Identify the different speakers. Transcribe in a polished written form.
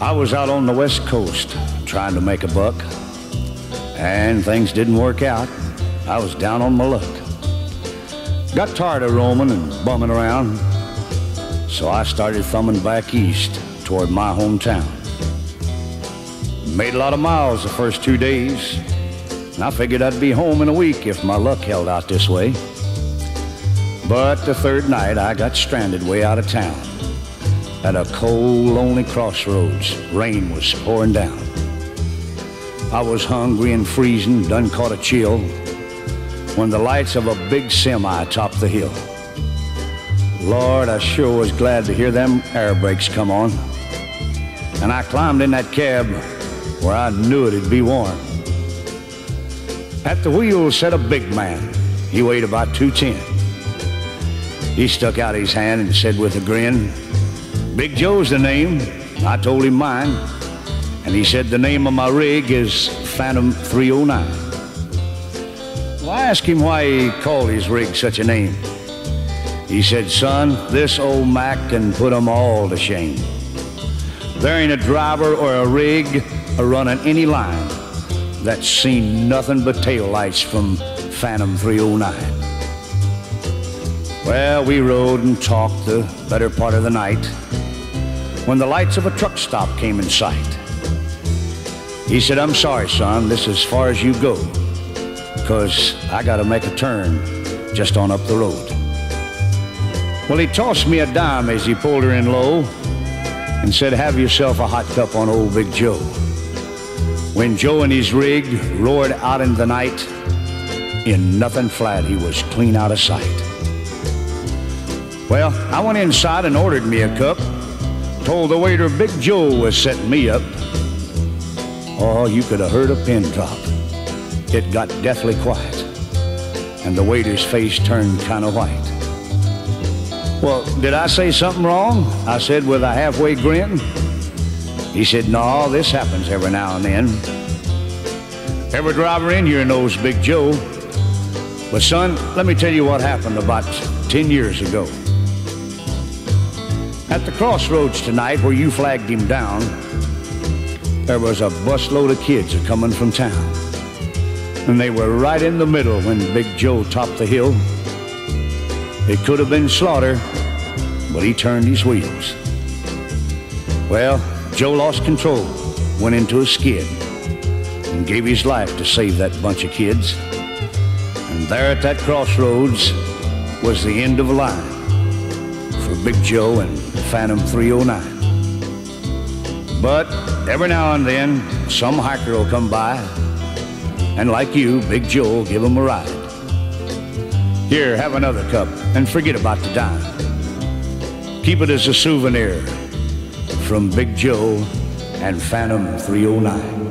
Speaker 1: I was out on the West Coast trying to make a buck, and things didn't work out. I was down on my luck. Got tired of roaming and bumming around, so I started thumbing back east toward my hometown. Made a lot of miles the first 2 days, and I figured I'd be home in a week if my luck held out this way. But the third night I got stranded way out of town at a cold, lonely crossroads. Rain was pouring down. I was hungry and freezing, done caught a chill, when the lights of a big semi topped the hill. Lord, I sure was glad to hear them air brakes come on. And I climbed in that cab where I knew it'd be warm. At the wheel sat a big man. He weighed about 210. He stuck out his hand and said with a grin, "Big Joe's the name." I told him mine, and he said the name of my rig is Phantom 309. Well, I asked him why he called his rig such a name. He said, "Son, this old Mac can put 'em all to shame. There ain't a driver or a rig a-running any line that's seen nothing but taillights from Phantom 309. Well, we rode and talked the better part of the night when the lights of a truck stop came in sight. He said, "I'm sorry, son, this is as far as you go, 'cause I gotta make a turn just on up the road." Well, he tossed me a dime as he pulled her in low and said, "Have yourself a hot cup on old Big Joe." When Joe and his rig roared out in the night, in nothing flat, he was clean out of sight. Well, I went inside and ordered me a cup, told the waiter Big Joe was setting me up. Oh, you could have heard a pin drop. It got deathly quiet, and the waiter's face turned kind of white. "Well, did I say something wrong?" I said with a halfway grin. He said, "No, this happens every now and then. Every driver in here knows Big Joe. But son, let me tell you what happened about 10 years ago. At the crossroads tonight where you flagged him down, there was a busload of kids a-coming from town. And they were right in the middle when Big Joe topped the hill. It could have been slaughter, but he turned his wheels. Well, Joe lost control, went into a skid, and gave his life to save that bunch of kids. And there at that crossroads was the end of a line for Big Joe and Phantom 309. But every now and then, some hiker will come by, and like you, Big Joe will give him a ride. Here, have another cup, and forget about the dime. Keep it as a souvenir from Big Joe and Phantom 309.